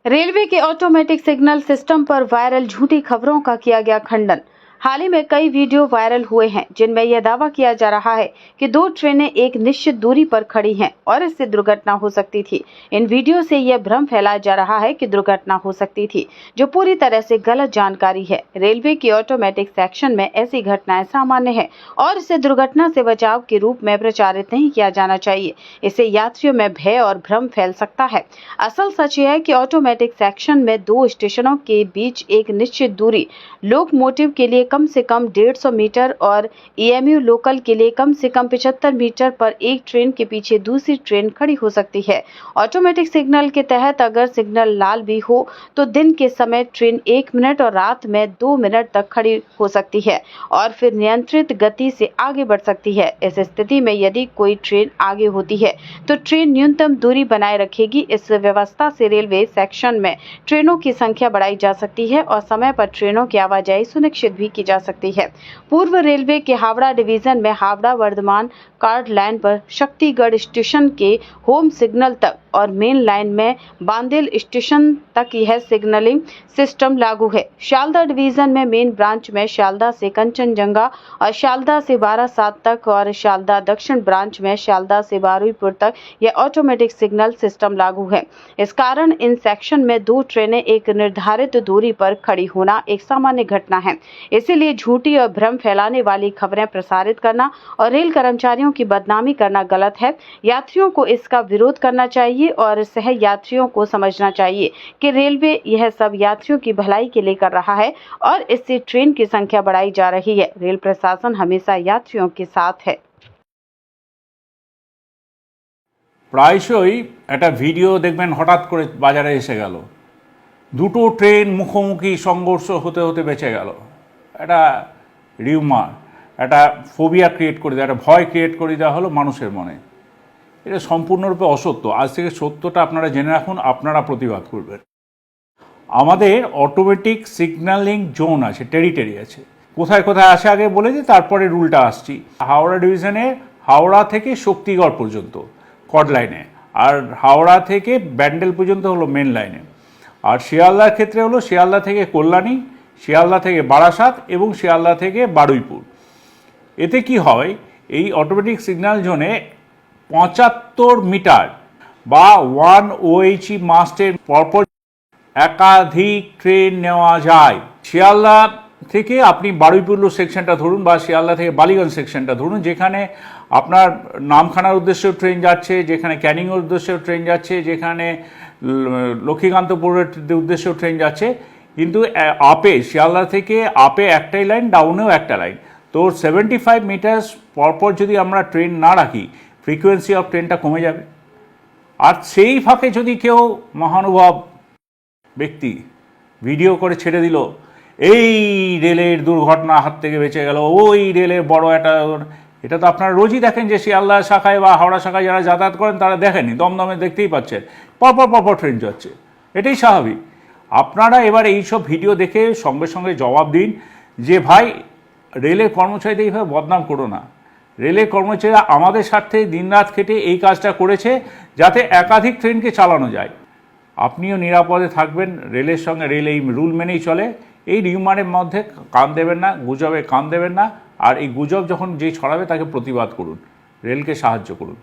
Railway के automatic signal system पर viral झूठी खबरों का किया गया खंडन। हाल ही में कई वीडियो वायरल हुए हैं जिनमें यह दावा किया जा रहा है कि दो ट्रेनें एक निश्चित दूरी पर खड़ी हैं और इससे दुर्घटना हो सकती थी। इन वीडियो से यह भ्रम फैलाया जा रहा है कि दुर्घटना हो सकती थी, जो पूरी तरह से गलत जानकारी है। रेलवे की ऑटोमेटिक सेक्शन में ऐसी घटनाएं सामान्य है और इसे दुर्घटना से बचाव के रूप में प्रचारित नहीं किया जाना चाहिए। इससे यात्रियों में भय और भ्रम फैल सकता है। असल सच यह है कि ऑटोमेटिक सेक्शन में दो स्टेशनों के बीच एक निश्चित दूरी लोकोमोटिव के लिए कम से कम 150 मीटर और ईएमयू लोकल के लिए कम से कम 75 मीटर पर एक ट्रेन के पीछे दूसरी ट्रेन खड़ी हो सकती है। ऑटोमेटिक सिग्नल के तहत अगर सिग्नल लाल भी हो तो दिन के समय ट्रेन 1 मिनट और रात में 2 मिनट तक खड़ी हो सकती है और फिर नियंत्रित गति से आगे बढ़ सकती है। इस स्थिति में यदि कोई ट्रेन आगे होती है तो ट्रेन न्यूनतम दूरी बनाए रखेगी। इस व्यवस्था से रेलवे सेक्शन में ट्रेनों की संख्या बढ़ाई जा सकती है और समय पर ट्रेनों की आवाजाही सुनिश्चित भी की जा सकती है। पूर्व रेलवे के हावड़ा डिवीजन में हावड़ा वर्धमान कार्ड लाइन पर शक्तिगढ़ स्टेशन के होम सिग्नल तक और मेन लाइन में बांदेल स्टेशन तक यह सिग्नलिंग सिस्टम लागू है। शालदा डिवीजन में मेन ब्रांच में शालदा से कंचनजंगा और शालदा से बारासात तक और शालदा दक्षिण ब्रांच में शालदा से बारुईपुर तक यह ऑटोमेटिक सिग्नल सिस्टम लागू है। इस कारण इन सेक्शन में दो ट्रेनें एक निर्धारित दूरी पर खड़ी होना एक सामान्य घटना है। इसीलिए झूठी और भ्रम फैलाने वाली खबरें प्रसारित करना और रेल कर्मचारियों की बदनामी करना गलत है। यात्रियों को इसका विरोध करना चाहिए और सह यात्रियों को समझना चाहिए कि रेलवे यह सब यात्रियों की भलाई के लिए कर रहा है और इससे ट्रेन की संख्या बढ़ाई जा रही है। रेल प्रशासन हमेशा यात्रियों के साथ है। প্রায়শই একটা ভিডিও দেখবেন হঠাৎ করে বাজারে এসে গেল, দুটো ট্রেন মুখোমুখি সংঘর্ষ হতে হতে বেঁচে গেল। একটা রিউমার, একটা ফোবিয়া ক্রিয়েট করে দেওয়া, একটা ভয় ক্রিয়েট করে দেওয়া হলো মানুষের মনে। এটা সম্পূর্ণরূপে অসত্য। আজ থেকে সত্যটা আপনারা জেনে রাখুন, আপনারা প্রতিবাদ করবেন। আমাদের অটোমেটিক সিগন্যালিং জোন আছে, টেরিটরি আছে। কোথায় কোথায় আসে আগে বলে দিই, তারপরে রুলটা আসছি। হাওড়া ডিভিশনে হাওড়া থেকে শক্তিগড় পর্যন্ত কড লাইনে, আর হাওড়া থেকে ব্যান্ডেল পর্যন্ত হলো মেন লাইনে, আর শিয়ালদার ক্ষেত্রে হলো শিয়ালদা থেকে কল্যাণী, শিয়ালদা থেকে বারাসাত এবং শিয়ালদা থেকে বারুইপুর। এতে কি হয়, এই অটোমেটিক সিগন্যাল জোনে 75 মিটার বা 1 OHE মাস্টের পরপর একাধিক ট্রেন নেওয়া যায়। শিয়ালদা থেকে আপনি বারুইপুর সেকশনটা ধরুন বা শিয়ালদা থেকে বালিগঞ্জ সেকশনটা ধরুন, যেখানে আপনার নামখানার উদ্দেশ্যেও ট্রেন যাচ্ছে, যেখানে ক্যানিংয়ের উদ্দেশ্যেও ট্রেন যাচ্ছে, যেখানে লক্ষ্মীকান্তপুরের উদ্দেশ্যেও ট্রেন যাচ্ছে। কিন্তু আপে শিয়ালদা থেকে আপে একটাই লাইন, ডাউনেও একটা লাইন। তো 75 মিটার পরপর যদি আমরা ট্রেন না রাখি, ফ্রিকোয়েন্সি অফ ট্রেনটা কমে যাবে। আর সেই ফাঁকে যদি কেউ মহানুভব ব্যক্তি ভিডিও করে ছেড়ে দিল, এই রেলের দুর্ঘটনা হাত থেকে বেঁচে গেল, ওই রেলের বড় একটা, এটা তো আপনারা রোজই দেখেন যে শিয়ালদা শাখায় বা হাওড়া শাখায় যারা যাতায়াত করেন তারা দেখেনি, দমদমে দেখতেই পাচ্ছেন পরপর ট্রেন যাচ্ছে। এটাই স্বাভাবিক। আপনারা এবার এইসব ভিডিও দেখে সঙ্গে সঙ্গে জবাব দিন যে ভাই, রেলের কর্মচারীদের এইভাবে বদনাম করো না। রেলের কর্মচারীরা আমাদের স্বার্থে দিনরাত খেটে এই কাজটা করেছে যাতে একাধিক ট্রেনকে চালানো যায়। আপনিও নিরাপদে থাকবেন রেলের সঙ্গে। রেল এই রুল মেনেই চলে। এই রিউমারের মধ্যে কান দেবেন না, গুজবে কান দেবেন না। আর এই গুজব যখন যে ছড়াবে তাকে প্রতিবাদ করুন, রেলকে সাহায্য করুন।